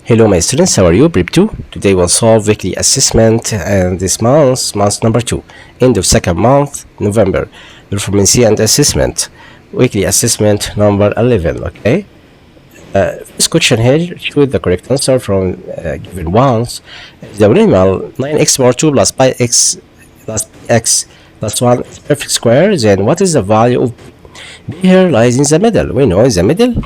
Hello my students, how are you? Prep 2. Today we'll solve weekly assessment and this month number 2. End of second month, November. Performance and assessment. Weekly assessment number 11, okay? This question here, choose the correct answer from given ones. The polynomial 9x power 2 plus pi x plus x plus 1 is perfect square. Then what is the value of b? Here lies in the middle. We know in the middle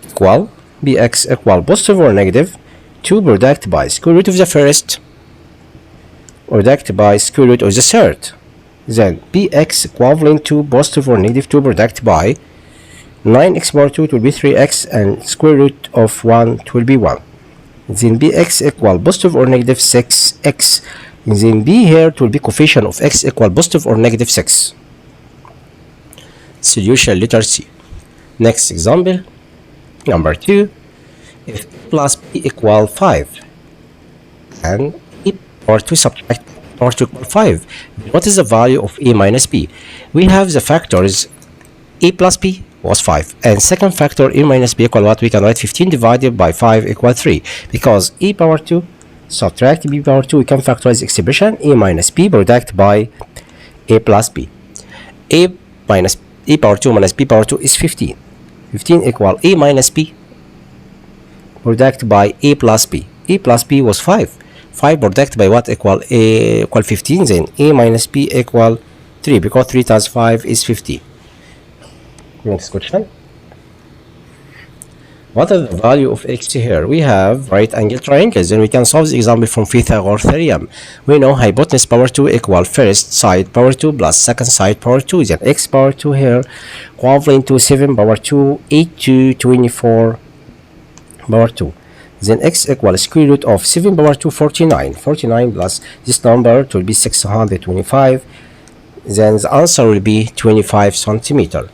equal bx equal positive or negative 2 product by square root of the first product by square root of the third. Then bx equivalent to positive or negative 2 product by 9x power 2 it will be 3x and square root of 1 it will be 1. Then bx equal positive or negative 6x. Then b here it will be coefficient of x equal positive or negative 6. Solution letter C. Next example, number 2. If a plus b equal 5 and a power 2 subtract power 2 equal 5, what is the value of a minus b? We have the factors a plus b was 5 and second factor a minus b equal what? We can write 15 divided by 5 equal 3 because a power 2 subtract b power 2 we can factorize expression a minus b product by a plus b. A power 2 minus b power 2 is 15. 15 equal a minus b product by a plus b. A plus b was 5. 5 product by what equal a equal 15. Then a minus b equal 3 because 3 times 5 is 50. Next question. What is the value of x here? We have right angle triangles. Then we can solve the example from Pythagoras theorem. We know hypotenuse power 2 equal first side power 2 plus second side power 2. Then x power 2 here equivalent to 7 power 2 8 to 24 power 2. Then x equals square root of 7 power 2 49. 49 plus this number it will be 625. Then the answer will be 25 centimeter.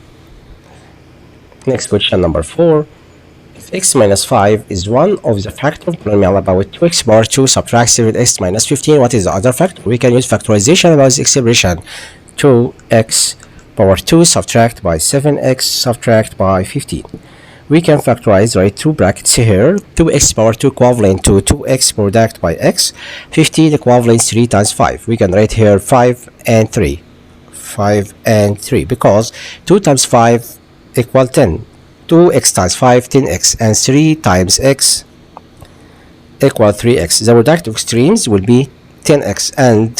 Next question number 4. If x minus 5 is one of the factor polynomial about 2x power 2 subtract 7x minus 15, what is the other factor? We can use factorization about this expression. 2x power 2 subtract by 7x subtract by 15. We can factorize, right, two brackets here. 2x power 2 equivalent to 2x product by x. 15 equivalent 3 times 5. We can write here 5 and 3. 5 and 3 because 2 times 5 equal 10. 2x times 5 10x and 3 times x equal 3x. The product of extremes will be 10x and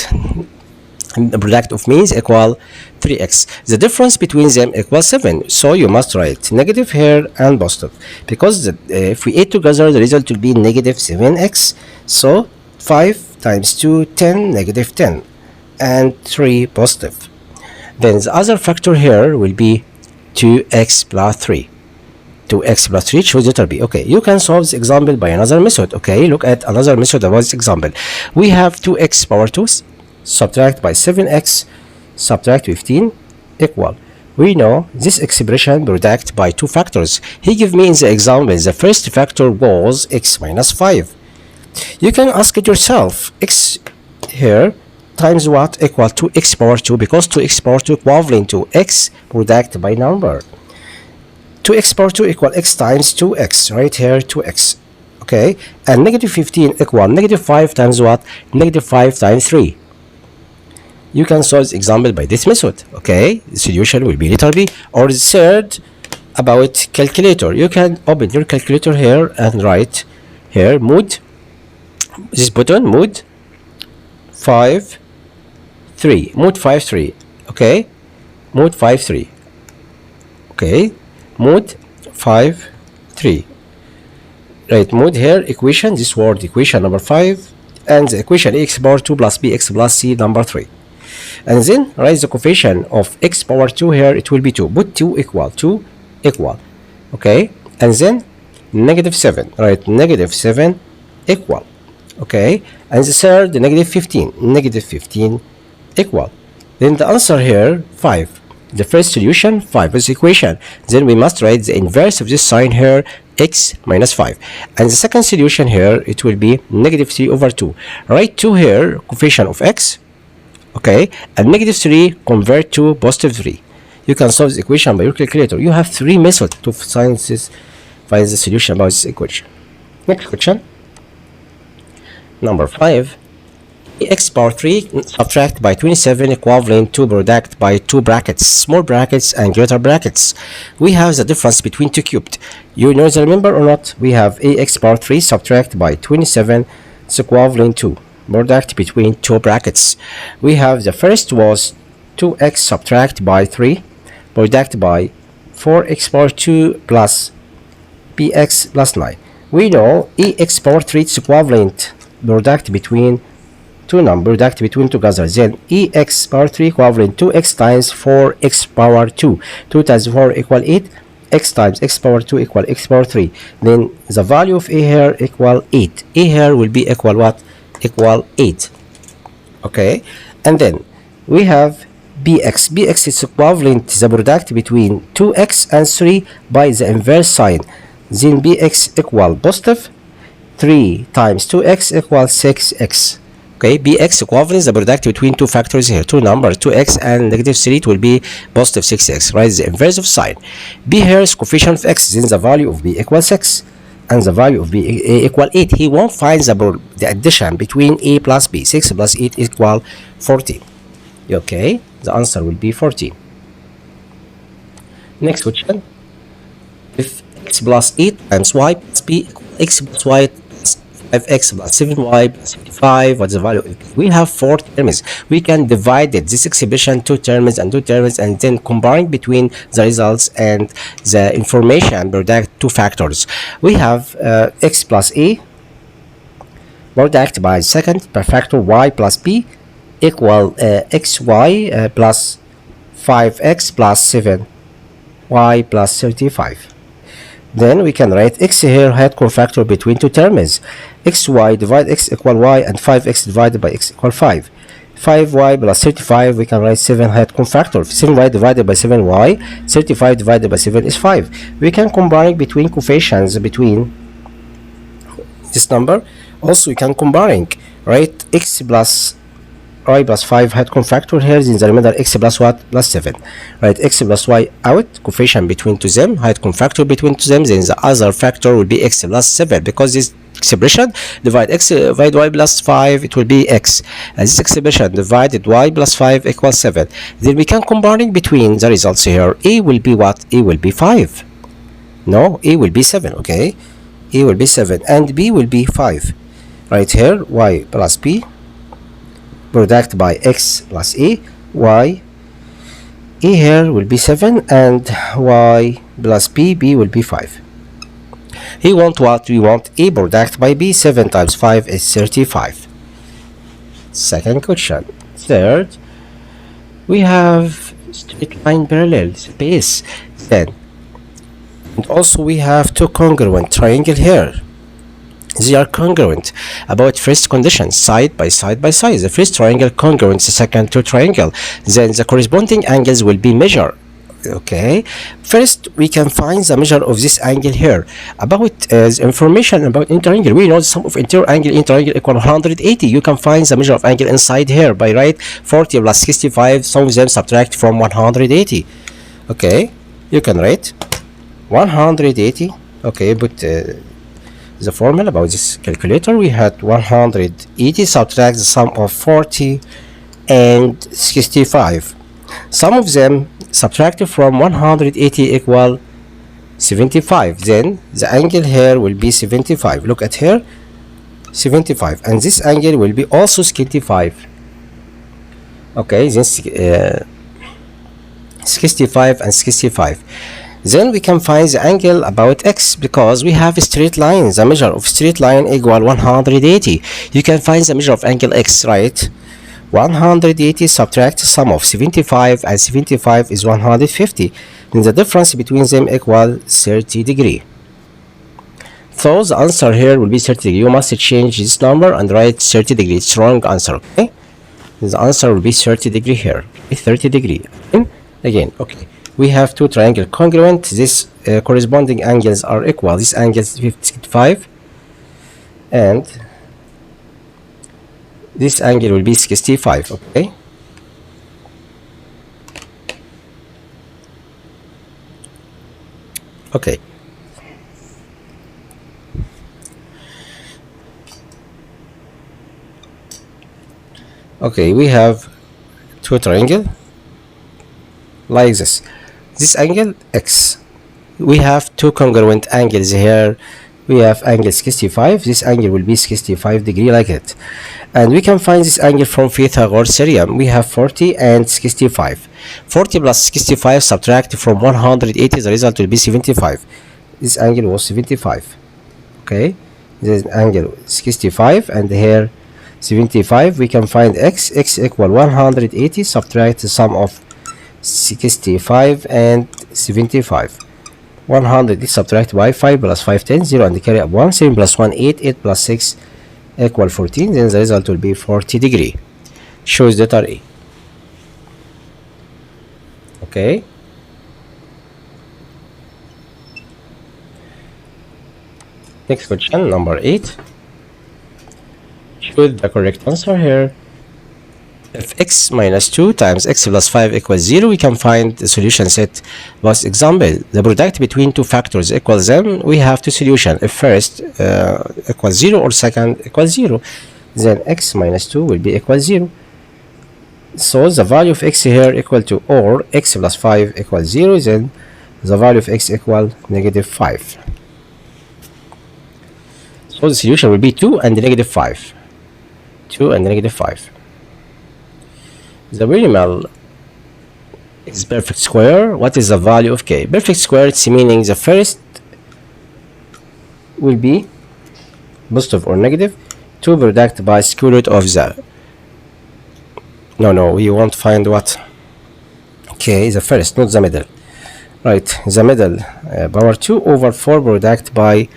the product of means equal 3x. The difference between them equals 7. So you must write negative here and positive because if we add together the result will be negative 7x. So 5 times 2 10 negative 10 and 3 positive. Then the other factor here will be 2x plus 3. 2x plus 3 choose letter B. Okay, you can solve this example by another method. Okay, look at another method about this example. We have 2x power 2 subtract by 7x subtract 15 equal. We know this expression product by two factors. He gave me in the example the first factor was x minus 5. You can ask it yourself. X here times what equal to x power 2 because 2x power 2 equivalent to x product by number. 2x power 2 equal x times 2x, right here 2x. Okay, and negative 15 equal negative 5 times what? Negative 5 times 3. You can solve this example by this method. Okay, the solution will be letter B. Or the third about calculator. You can open your calculator here and write here mode, this button mode 5 3 mode 5 3. Okay, mode 5 3. Okay, mode 5 3. Right, mode here equation, this word equation number 5 and the equation x power 2 plus bx plus c number 3. And then write the coefficient of x power 2 here it will be 2. Put 2 equal 2 equal. Okay, and then negative 7, right, negative 7 equal. Okay, and the third negative 15, negative 15 equal. Then the answer here 5. The first solution 5 is equation. Then we must write the inverse of this sign here x minus 5. And the second solution here it will be negative 3 over 2. Write 2 here coefficient of x. Okay, and negative 3 convert to positive 3. You can solve this equation by your calculator. You have 3 methods to find the solution about this equation. Next question. Number 5. X power 3 subtract by 27 equivalent to product by two brackets, small brackets and greater brackets. We have the difference between two cubed. You know the remember or not? We have ax power 3 subtract by 27 is equivalent to product between two brackets. We have the first was 2x subtract by 3 product by 4x power 2 plus bx plus 9. We know ax power 3 is equivalent product between two numbers, product between together. Then ex power 3 equivalent to x times 4x power 2. 2 times 4 equal 8. X times x power 2 equal x power 3. Then the value of a here equal 8. A here will be equal what? Equal 8. Okay. And then we have bx. Bx is equivalent to the product between 2x and 3 by the inverse sign. Then bx equal positive 3 times 2x equals 6x. Okay, bx equivalent is the product between two factors here, two numbers, 2x and negative 3, it will be positive 6x, right? The inverse of sign. B here is coefficient of x, then the value of b equals 6, and the value of b equal 8. He won't find the addition between a plus b. 6 plus 8 equal 14. Okay, the answer will be 14. Next question. If x plus 8 times y plus b equals x plus y 5x plus 7y plus 55, what's the value of b? We have four terms. We can divide this expression two terms and then combine between the results and the information product two factors. We have x plus a product by second per factor y plus b equal xy plus 5x plus 7y plus 35. Then we can write x here had cofactor between two terms. xy divided x equal y and 5x divided by x equal 5. 5y plus 35, we can write 7 had cofactor. 7y divided by 7y, 35 divided by 7 is 5. We can combine between coefficients between this number. Also, we can combine, right? X plus y plus 5 had cofactor here, then the remainder x plus what? Plus 7. Right, x plus y out, coefficient between to them, had cofactor between to them, then the other factor will be x plus 7, because this expression divide x divide y plus 5, it will be x. And this expression divided y plus 5 equals 7. Then we can combine between the results here. A will be what? A will be 5. No, a will be 7, okay? A will be 7 and b will be 5. Right here, y plus b product by x plus a, y, a here will be 7 and y plus b, b will be 5. He want what? We want a product by b. 7 times 5 is 35. Second question. Third, we have straight line parallel space. Then, and also we have two congruent triangle here. They are congruent about first condition, side by side by side. The first triangle congruent to the second two triangle. Then the corresponding angles will be measured. Okay, first we can find the measure of this angle here. About the information about interior, we know the sum of interior angle in triangle equal 180. You can find the measure of angle inside here by right 40 plus 65. Some of them subtract from 180. Okay, you can write 180. Okay, but the formula about this calculator, we had 180 subtract the sum of 40 and 65. Some of them subtracted from 180 equal 75. Then the angle here will be 75. Look at here, 75, and this angle will be also 65. Okay, then 65 and 65. Then we can find the angle about x, because we have a straight line. The measure of straight line equal 180. You can find the measure of angle x, right? 180 subtract sum of 75 and 75 is 150. Then the difference between them equal 30 degree. So the answer here will be 30 degree. You must change this number and write 30 degree. It's wrong answer. Okay, the answer will be 30 degree here. 30 degree. Again, okay. We have two triangle congruent. This corresponding angles are equal. This angle is 55 and this angle will be 65. Okay, okay. Okay, we have two triangle like this. This angle x. We have two congruent angles here. We have angle 65. This angle will be 65 degree like it. And we can find this angle from Pythagoras theorem. We have 40 and 65. 40 plus 65 subtract from 180, the result will be 75. This angle was 75. Okay, this angle 65 and here 75. We can find x equal 180, subtract the sum of 65 and 75. 100 is subtracted by 5 plus 5 10, 0 and carry up 1. 7 plus 1 8, 8 plus 6 equal 14. Then the result will be 40 degree. Shows letter A. Okay. Next question, number 8. Choose the correct answer here. If x minus 2 times x plus 5 equals 0, we can find the solution set. Last example, the product between two factors equals them. We have two solutions. If first equals 0 or second equals 0, then x minus 2 will be equal 0. So the value of x here equal to, or x plus 5 equals 0, then the value of x equal negative 5. So the solution will be 2 and negative 5. 2 and negative 5. The polynomial is perfect square. What is the value of k? Perfect square, it's meaning the first will be positive or negative. 2 product by square root of the, no, we won't find what? K is the first, not the middle. Right, the middle power 2 over 4 product by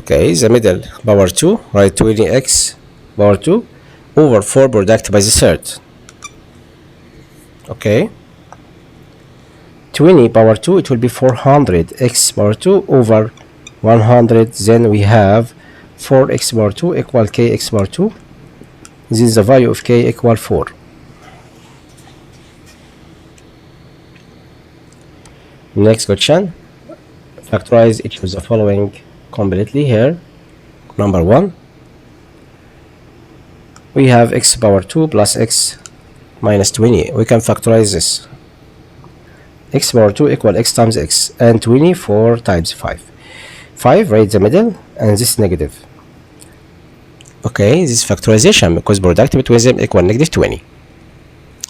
the middle power 2, right, 20x power 2 over 4 product by the third. Okay, 20 power 2, it will be 400 x power 2 over 100. Then we have 4x power 2 equal kx power 2. This is the value of k equal 4. Next question, factorize each of the following completely here. Number 1, we have x power 2 plus x minus 20. We can factorize this. X power 2 equal x times x, and 20 4 times 5. 5 right the middle, and this negative. Okay, this is factorization because product between them equal negative 20.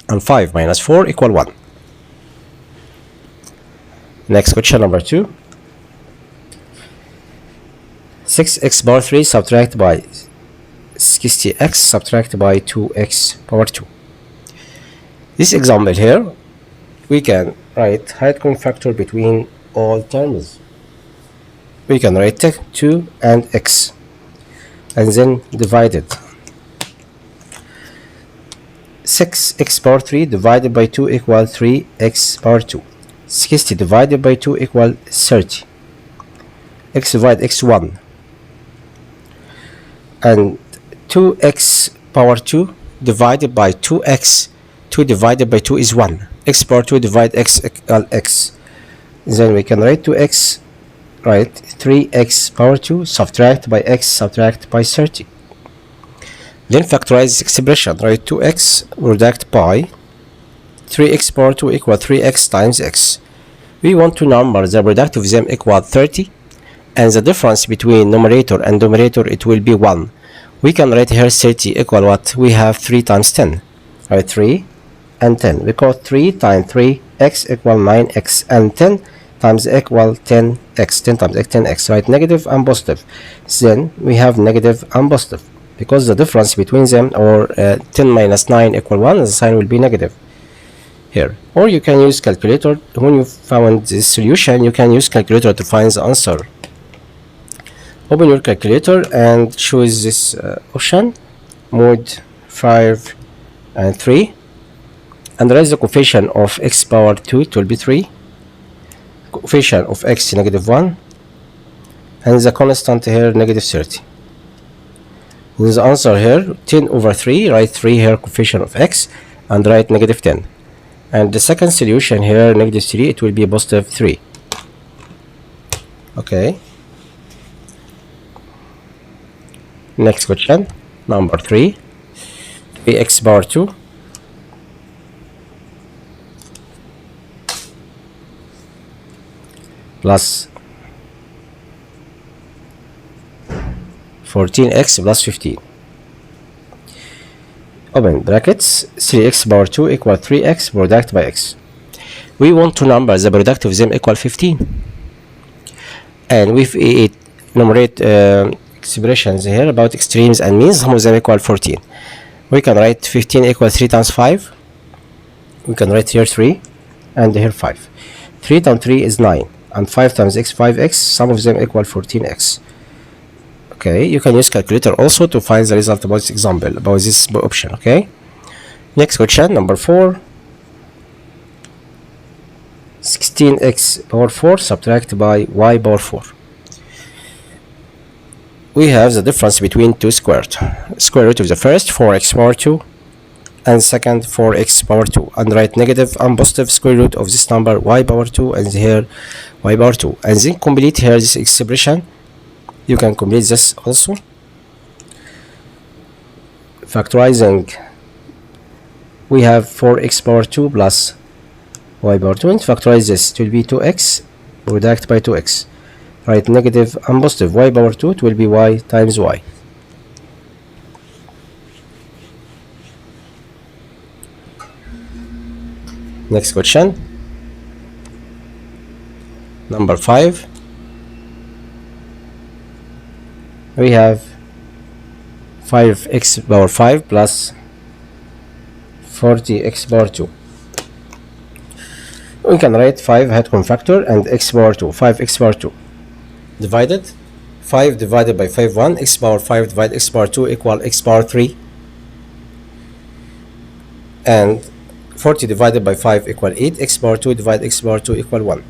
And 5 minus 4 equal 1. Next question, number 2. 6x power 3 subtract by 60x subtract by 2x power 2. This example here, we can write height common factor between all terms. We can write 2 and x, and then divided. 6x power 3 divided by 2 equal 3x power 2. 60 divided by 2 equal 30. X divide x1. And 2x power 2 divided by 2x. 2 divided by 2 is 1. X power 2 divide x equal x. Then we can write 2x, right, 3x power 2 subtract by x subtract by 30. Then factorize this expression, right, 2x product by 3x power 2 equal 3x times x. We want to number the product of them equal 30, and the difference between numerator and denominator, it will be 1. We can write here 30 equal what? We have 3 times 10, right, 3 and 10, because 3 times 3 x equal 9x, and 10 times equal 10x, 10 times x 10x, right, negative and positive. Then we have negative and positive because the difference between them, or 10 minus 9 equal 1, the sign will be negative here. Or you can use calculator. When you found this solution, you can use calculator to find the answer. Open your calculator and choose this option, mode 5 and 3, and raise the coefficient of x power 2, it will be 3, coefficient of x negative 1, and the constant here negative 30. With the answer here 10 over 3, write 3 here coefficient of x, and write negative 10. And the second solution here negative 3, it will be positive 3. Okay. Next question, number 3. 3x power 2 plus 14x plus 15. Open brackets. 3x power 2 equal 3x product by x. We want to number the product of them equal 15. And with enumerate expressions here about extremes and means, some of them equal 14. We can write 15 equal 3 times 5. We can write here 3 and here 5. 3 times 3 is 9. And 5 times x, 5x, some of them equal 14x. Okay, you can use calculator also to find the result about this example, about this option. Okay, next question, number 4. 16x power 4 subtract by y power 4. We have the difference between two squared. Square root of the first 4x power 2 and second 4x power 2, and write negative and positive square root of this number y power 2 and here y power 2, and then complete here this expression. You can complete this also. Factorizing, we have 4x power 2 plus y power 2, and factorize this, it will be 2x product by 2x. Write negative and positive y power 2, it will be y times y. Next question, number 5. We have 5x power 5 plus 40x power 2. We can write 5 had common factor and x power 2, 5x power 2. Divided, 5 divided by 5 1, x power 5 divided x power 2 equal x power 3. And 40 divided by 5 equal 8, x power 2 divided x power 2 equal 1.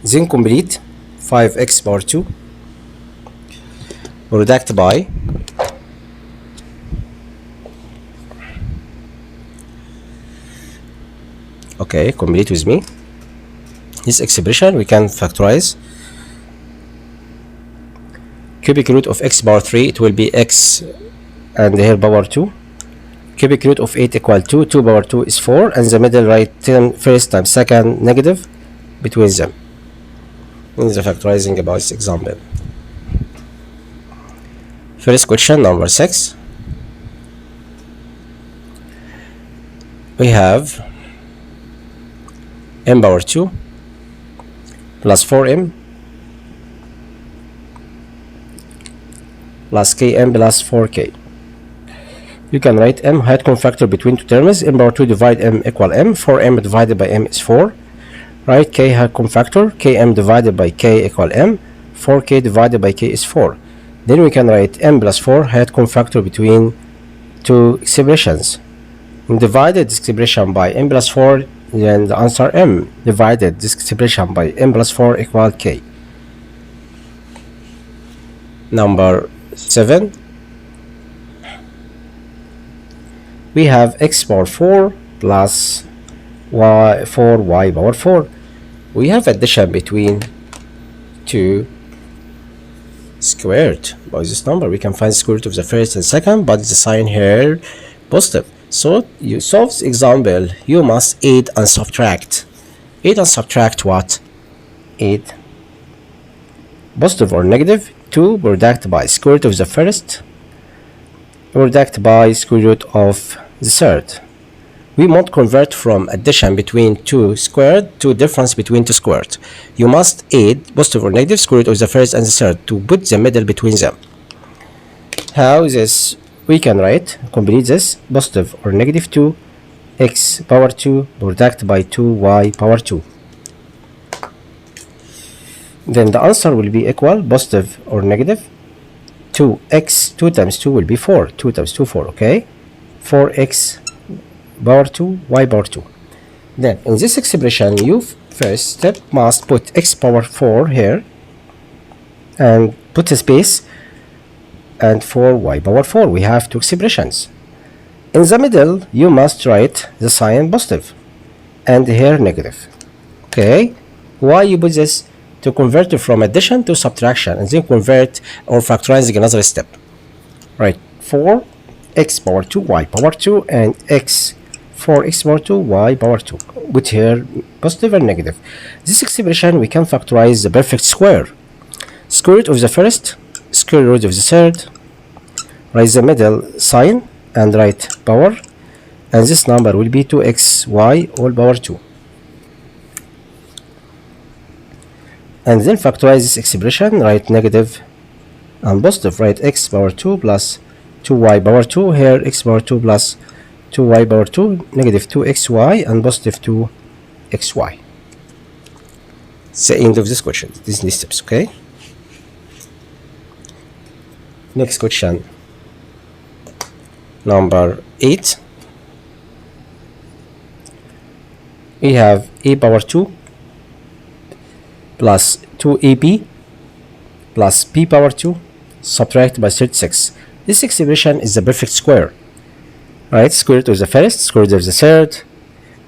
Then complete 5x power 2 product by okay, complete with me this expression. We can factorize cubic root of x power 3, it will be x and here power 2. Cubic root of 8 equal 2, 2 power 2 is 4, and the middle write 10 first times second negative between them. In the factorizing about this example. First question, number 6. We have m power 2 plus 4m plus km plus 4k. You can write m height common factor between two terms. M power 2 divide m equal m. 4m divided by m is 4. Write k height common factor. Km divided by k equal m. 4k divided by k is 4. Then we can write m plus 4 height common factor between two expressions. And divided this expression by m plus 4, then the answer m divided this expression by m plus 4 equal k. Number 7. We have x power 4 plus y 4y power 4. We have addition between two squared. By this number we can find square root of the first and second, but the sign here positive. So you solve this example, you must add and subtract. Add and subtract what? Add positive or negative 2 product by square root of the first product by square root of the third. We won't convert from addition between two squared to difference between two squared. You must add positive or negative square root of the first and the third to put the middle between them. How this? We can write, complete this, positive or negative 2 x power 2 product by 2y power 2. Then the answer will be equal positive or negative 2x, 2 times 2 will be 4, 2 times 2 4, okay, 4x power 2 y power 2. Then in this expression you first step must put x power 4 here and put a space, and for y power 4 we have two expressions. In the middle you must write the sign positive and here negative. Okay, why you put this? To convert it from addition to subtraction and then convert or factorizing another step. Right, 4x power 2 y power 2 and x 4x power 2 y power 2 with here positive and negative. This expression we can factorize the perfect square. Square root of the first, square root of the third, write the middle sign and write power, and this number will be 2xy all power 2. And then factorize this expression, write negative and positive, write x power 2 plus 2y power 2, here x power 2 plus 2y power 2, negative 2xy and positive 2xy. It's the end of this question, these steps, okay? Next question, number 8. We have a power 2 plus 2ab plus b power 2 subtract by 36. This expression is the perfect square. Right, square root of the first, square root of the third,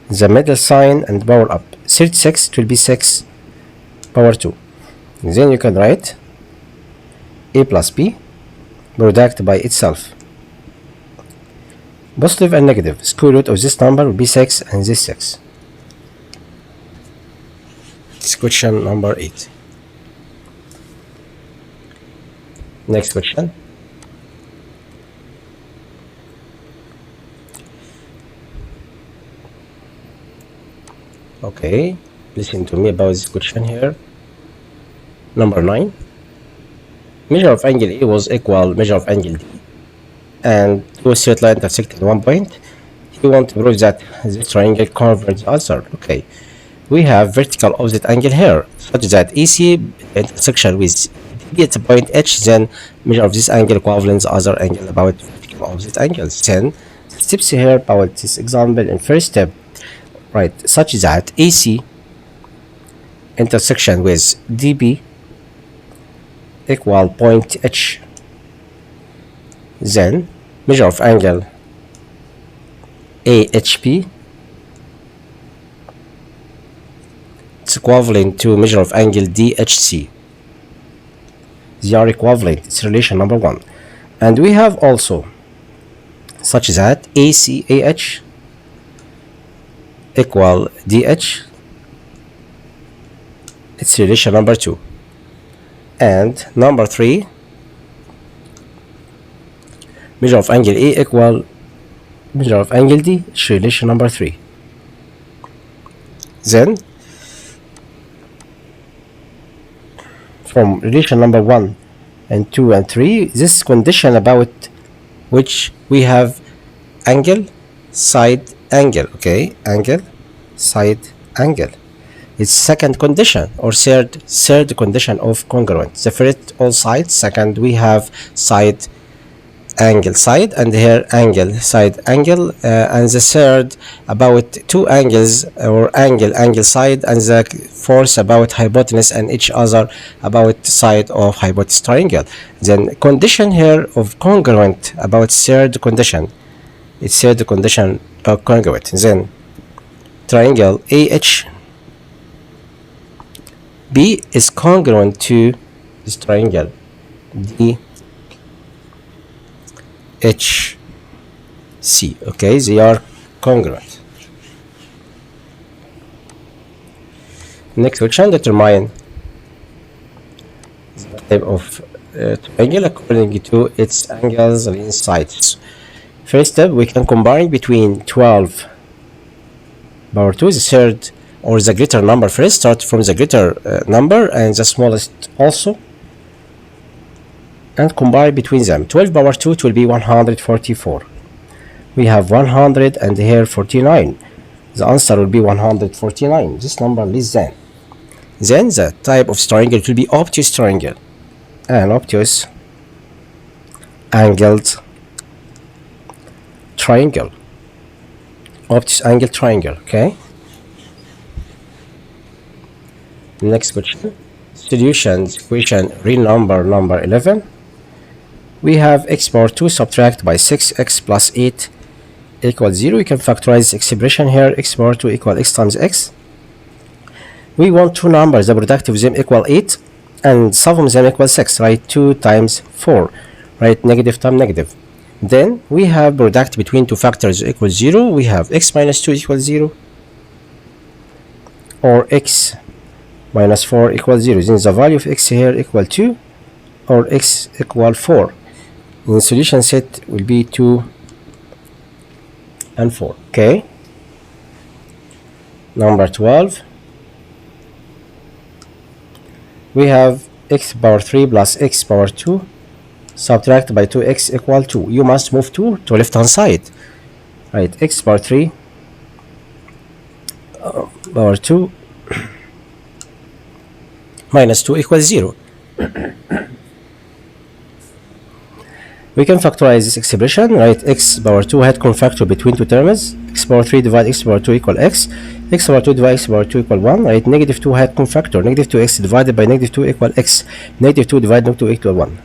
the middle sign and power up. 36 it will be 6 power 2. And then you can write a plus b product by itself. Positive and negative, square root of this number will be 6 and this 6. It's question number 8. Next question. Okay, listen to me about this question here. Number 9. Measure of angle A was equal measure of angle D, and two straight lines intersect at one point. You want to prove that the triangle converges the other. Okay, we have vertical opposite angle here, such that AC intersection with D at point H, then measure of this angle equivalent the other angle about vertical opposite angles. Then steps here about this example in first step, right, such that AC intersection with DB equal point H, then measure of angle AHP it's equivalent to measure of angle DHC. They are equivalent. It's relation number 1. And we have also such that ACAH equal DH. It's relation number 2. And number 3, measure of angle A equal measure of angle D. It's relation number 3. Then from relation number 1 and 2 and 3, this condition about which we have angle side angle. Okay, angle side angle. It's second condition or third condition of congruent. The first all sides, second we have side angle side, and here angle side angle, and the third about two angles or angle side, and the fourth about hypotenuse and each other about side of hypotenuse triangle. Then condition here of congruent about third condition, it's third condition of congruent. Then triangle AHB is congruent to this triangle DHC. Okay, they are congruent. Next question, determine the type of triangle according to its angles and sides. First step, we can combine between 12 power 2, the third or the greater number first, start from the greater number and the smallest also, and combine between them. 12 power 2 it will be 144. We have 100 and here 49. The answer will be 149. This number less than. Then the type of triangle it will be obtuse triangle, and obtuse angled triangle. Obtuse angled triangle. Okay. Next question. Solutions equation real number 11. We have x power 2 subtract by 6x plus 8 equals 0. We can factorize this expression here. X power 2 equal x times x. We want two numbers, the product of them equal 8 and sum of them equal 6, right? 2 times 4. right? Negative times negative. Then we have product between two factors equals 0. We have x minus 2 equals 0 or x minus 4 equals 0. Then the value of x here equal 2 or x equal 4. And the solution set will be 2 and 4. Okay. Number 12. We have x power 3 plus x power 2 subtract by 2x equal 2. You must move 2 to left hand side. Right, x power 3 power 2 minus 2 equals 0. We can factorize this expression, right? X power 2 had common factor between two terms. X power 3 divided x power 2 equal x. X power 2 divided x power 2 equal 1, right? Negative 2 had common factor. Negative 2x divided by negative 2 equal x. Negative 2 divided by 2 equal 1.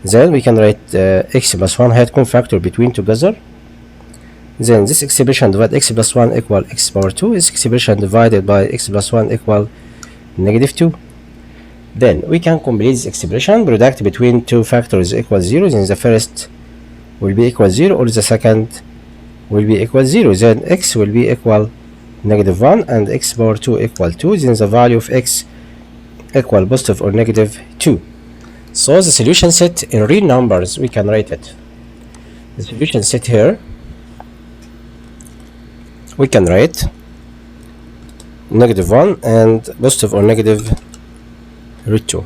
Then we can write x plus 1 had common factor between together. Then this expression divided x plus 1 equal x power 2. This expression divided by x plus 1 equal negative 2. Then we can complete this expression. Product between two factors equals 0. Then the first will be equal 0 or the second will be equal 0. Then x will be equal negative 1 and x power 2 equal 2. Then the value of x equal positive or negative 2. So the solution set in real numbers, we can write it. The solution set here, we can write negative 1 and positive or negative root 2.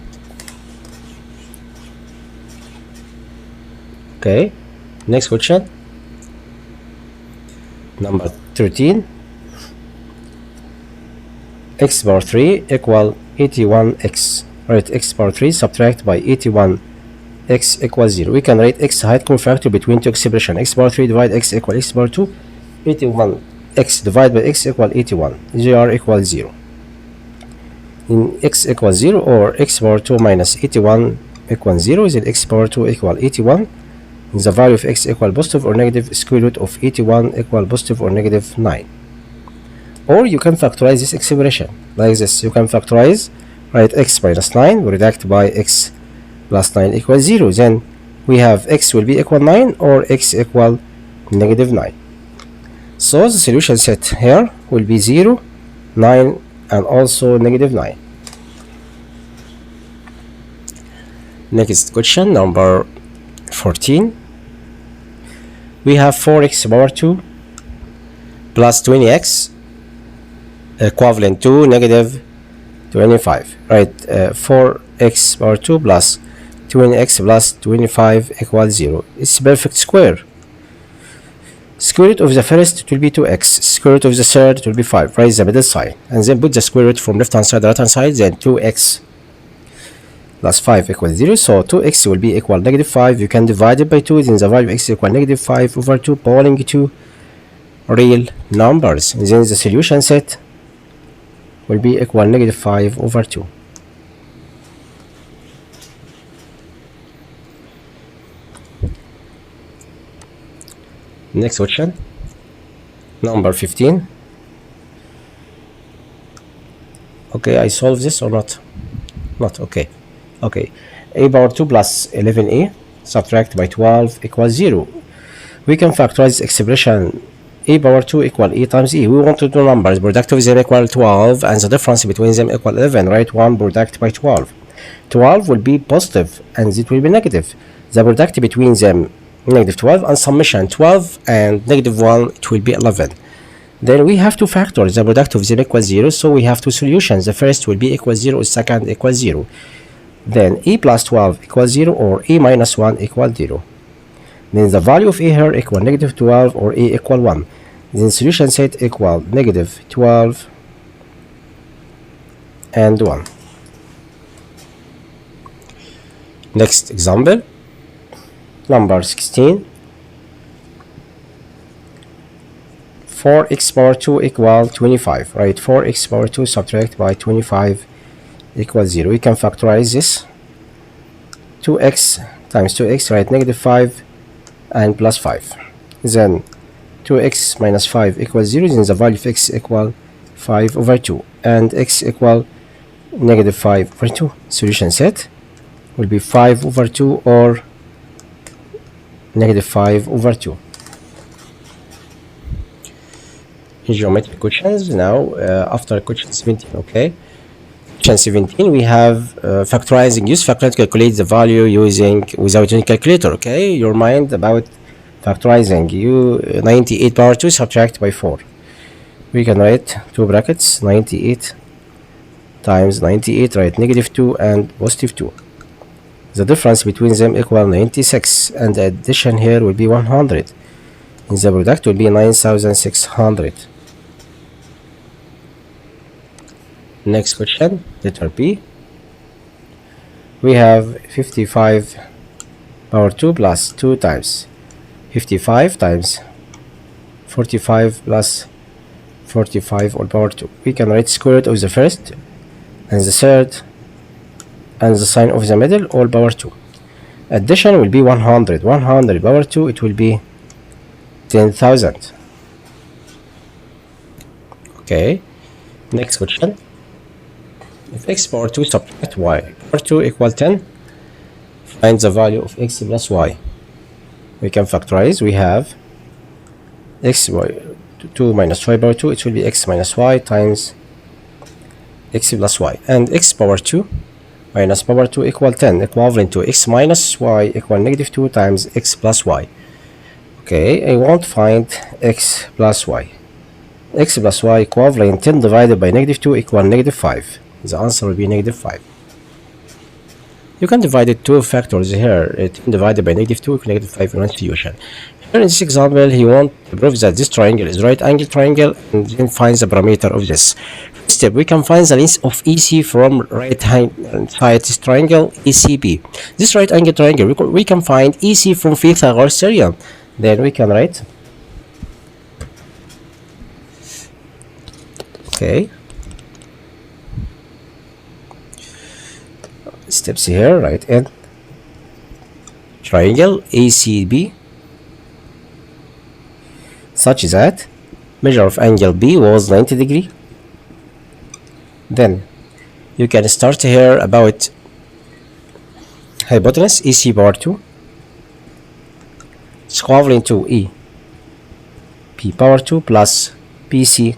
Okay, next question. Number 13. X power 3 equal 81x. Write x power 3 subtract by 81x equals 0. We can write x had common factor between two expressions. X power 3 divided x equal x power 2. 81x divided by x equal 81. GR equals 0. In x equals 0 or x power 2 minus 81 equals 0, then x power 2 equal 81. The value of x equal positive or negative square root of 81 equal positive or negative 9. Or you can factorize this expression like this. You can factorize, write x minus 9 reduct by x plus 9 equals 0. Then we have x will be equal 9 or x equal negative 9. So the solution set here will be 0, 9 and also negative 9. Next question, number 14. We have 4x power 2 plus 20x equivalent to negative 25. Right, 4x power 2 plus 20x plus 25 equals 0. It's perfect square. Square root of the first it will be 2x. Square root of the third it will be 5. Write the middle sign and then put the square root from left hand side to right hand side. Then 2x plus 5 equals 0. So 2x will be equal negative 5. You can divide it by 2. Then the value of x equal negative 5 over 2 belonging to real numbers. And then the solution set will be equal negative 5 over 2. Next question, number 15. Okay, I solve this or not? Not okay. Okay, a power 2 plus 11a subtract by 12 equals 0. We can factorize this expression. A power 2 equal a times e. We want to do numbers. Product of them equal 12 and the difference between them equal 11. Write 1 product by 12. 12 will be positive and it will be negative. The product between them negative 12 and summation 12 and negative 1 it will be 11. Then we have to factor the product of them equals 0, so we have two solutions. The first will be equals 0, the second equals 0. Then e plus 12 equals 0 or e minus 1 equals 0. Then the value of a here equal negative 12 or a equal 1. Then solution set equal negative 12 and 1. Next example, number 16. 4x power 2 equal 25. Right, 4x power 2 subtract by 25 equals 0. We can factorize this. 2x times 2x, right, negative 5 and plus 5. Then 2x minus 5 equals 0. Then the value of x equal 5 over 2 and x equal negative 5 over 2. Solution set will be 5 over 2 or negative 5 over 2. Geometric questions now, after question 17. Okay, question 17 we have factorizing. Use factor to calculate the value using without any calculator. Okay, your mind about factorizing. You 98 power 2 subtract by 4. We can write two brackets, 98 times 98, write negative 2 and positive 2. The difference between them equal 96, and the addition here will be 100. And the product will be 9600. Next question, letter B. We have 55 power 2 plus 2 times 55 times 45 plus 45 all power 2. We can write square root of the first and the third and the sign of the middle all power 2. Addition will be 100. 100 power 2, it will be 10,000. Okay, next question. If x power 2 subtract y power 2 equal 10, find the value of x plus y. We can factorize. We have x y 2 minus y power 2, it will be x minus y times x plus y, and x power 2 minus power 2 equal 10, equivalent to x minus y equal negative 2 times x plus y. Okay, I want to find x plus y. X plus y equivalent 10 divided by negative 2 equal negative 5. The answer will be negative 5. You can divide it two factors here. 10 divided by negative 2 equals negative 5 in one solution. Here in this example, he wants to prove that this triangle is right angle triangle and then find the parameter of this. First step, we can find the length of EC from right hand side this triangle ECB. This right angle triangle, we can find EC from Pythagoras theorem. Then we can write. Okay. Steps here, right, and triangle ACB such that measure of angle B was 90 degree. Then you can start here about hypotenuse EC power 2 is equivalent to E P power 2 plus PC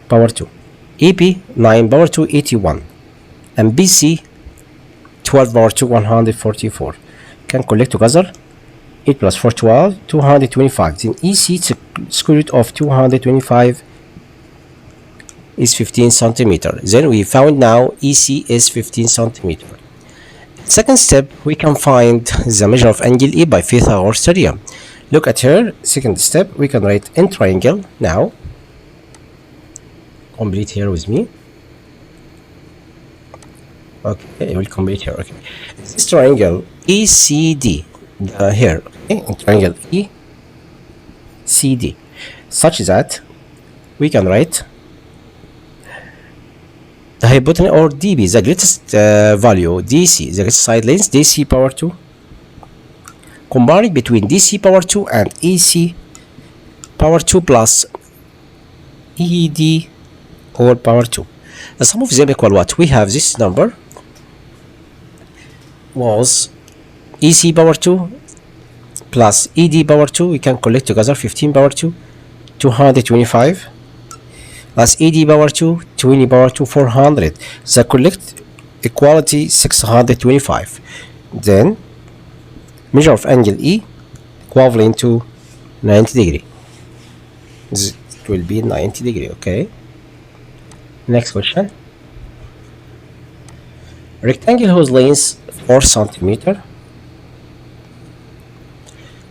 power 2. EP 9 power 2 81 and BC 12 power 2 144. Can collect together 8 plus 4 12 225. Then EC square root of 225 is 15 centimeter. Then we found now EC is 15 centimeter. Second step, we can find the measure of angle E by Pythagoras theorem. Look at here. Second step, we can write in triangle now. Complete here with me. Okay, I will complete here. Okay, this triangle ECD here. Okay, in triangle ECD, such that we can write the hypotenuse or DB, the greatest value, DC, the greatest side length, DC power 2, comparing between DC power 2 and EC power 2 plus ED all power 2. The sum of them equal what? We have this number was EC power 2 plus ED power 2. We can collect together 15 power 2, 225. Plus ED power 2, 20 power 2, 400. The collect equality 625. Then measure of angle E equivalent to 90 degree. It will be 90 degree. Okay. Next question. Rectangle whose length 4 centimeter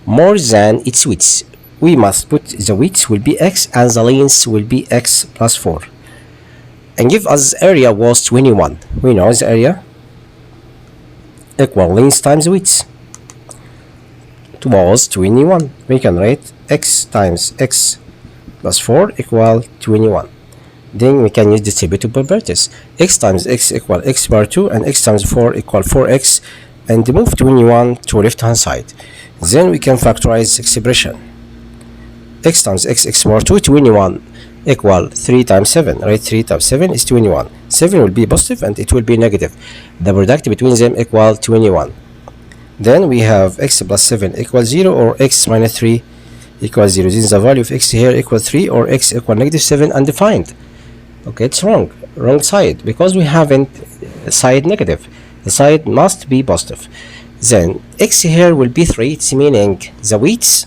more than its width. We must put the width will be x and the length will be x plus 4, and give us area was 21. We know the area equal length times width. It was 21. We can write x times x plus 4 equal 21. Then we can use distributive properties. X times x equal x power 2 and x times 4 equal 4x, and move 21 to left hand side. Then we can factorize this expression. X times x power 2, 21 equal 3 times 7, right? 3 times 7 is 21. 7 will be positive and it will be negative. The product between them equal 21. Then we have x plus 7 equals 0 or x minus 3 equals 0. This is the value of x here equals 3 or x equal negative 7 undefined. Okay, it's wrong side, because we haven't side negative. The side must be positive. Then x here will be 3. It's meaning the weights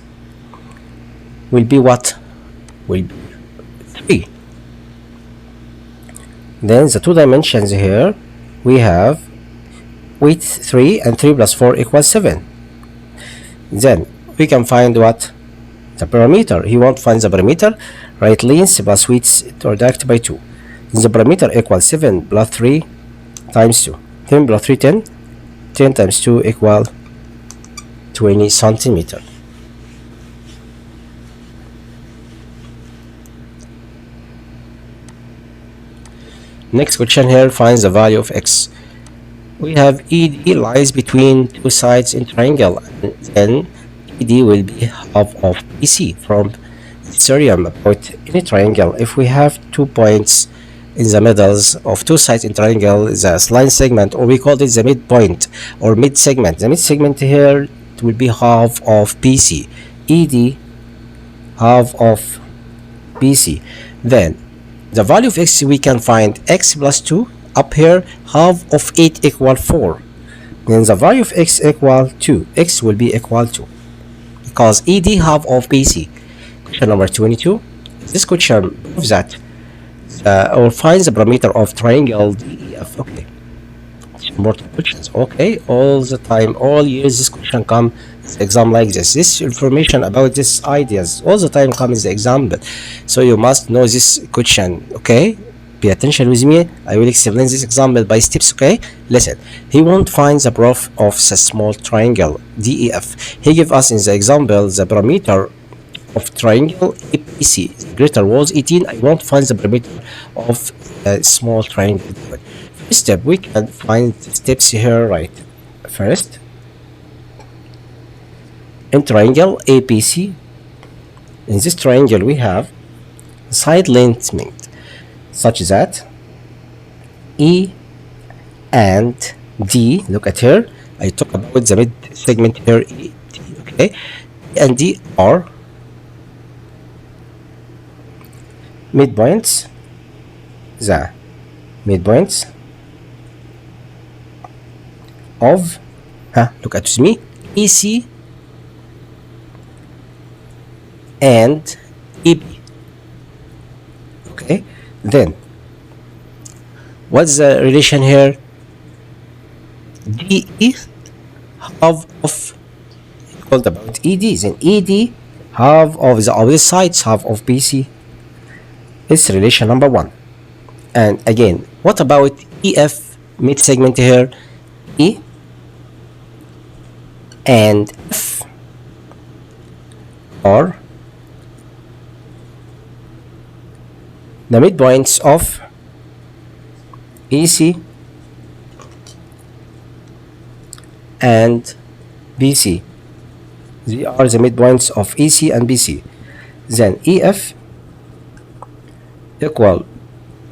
will be what? Will be 3. Then the two dimensions here, we have weight 3 and 3 plus 4 equals 7. Then we can find what? The parameter. He won't find the parameter. Right, length plus width or direct by 2. The parameter equals 7 plus 3 times 2. 10 plus 3, 10. 10 times 2 equal 20 centimeter. Next question here finds the value of x. We have ED lies between two sides in triangle, and then ED will be half of BC. From theorem about any triangle, if we have 2 points in the middles of two sides in triangle, the line segment, or we call it the midpoint or mid segment. The mid segment here will be half of BC. ED half of BC. Then the value of x, we can find x plus 2 up here, half of 8 equal 4. Then the value of x equal 2. X will be equal to, because ED half of BC. Question number 22. This question proves that or finds the parameter of triangle DEF. Okay. More questions. Okay. All the time, all years, this question come exam like this. This information about this ideas all the time comes the example. So you must know this question. Okay. Pay attention with me. I will explain this example by steps. Okay. Listen. He won't find the proof of the small triangle DEF. He give us in the example the parameter of triangle ABC. The greater was 18. I won't find the parameter of a small triangle. First step, we can find the steps here, right? First, in triangle ABC, in this triangle we have side length such that E and D, look at here, I talk about the mid segment here, E, D, okay? E and D are midpoints, the midpoints of, look at me, EC and EB. Okay, then what's the relation here? DE half of called about ED, then ED half of the opposite sides, half of BC. It's relation number 1. And again, what about EF mid segment here? E and F are the midpoints of EC and BC. They are the midpoints of EC and BC. Then EF equal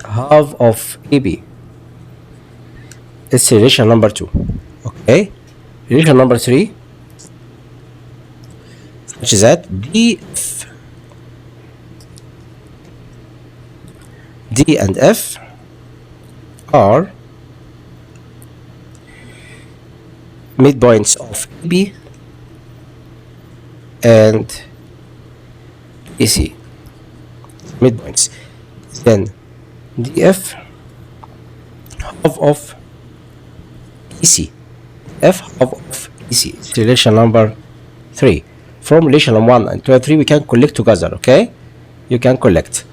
half of EB. It's relation number 2. Okay, relation number 3, which is that DF, D and F are midpoints of EB and EC. Midpoints. Then DF half of EC. F half of EC. It's relation number 3. From relation 1 and 2 and 3 we can collect together. Okay, you can collect.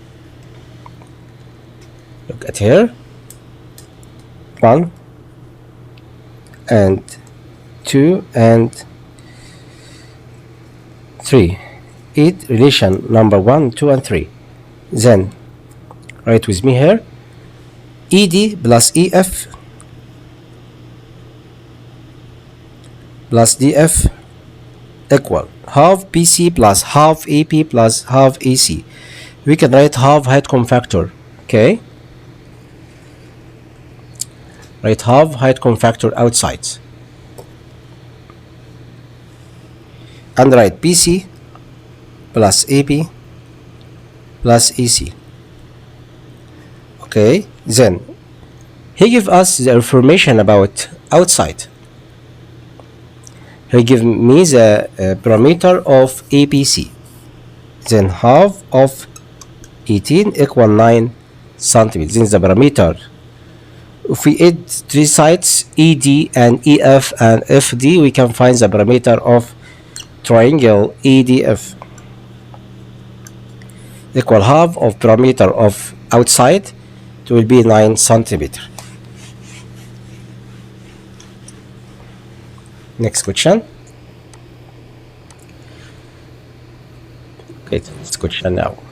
Look at here, 1 and 2 and 3. It relation number 1, 2 and 3. Then write with me here, ED plus EF plus DF equal half BC plus half AP plus half AC. We can write half height cofactor. Okay, write half height cofactor outside. and write BC plus AB plus AC. Okay, then he give us the information about outside. He give me the parameter of ABC. Then half of 18 equal 9 centimeters. Then the parameter, if we add three sides ED and EF and FD, we can find the parameter of triangle EDF equal half of parameter of outside. It will be 9 centimeter. Next question. Okay, next question now.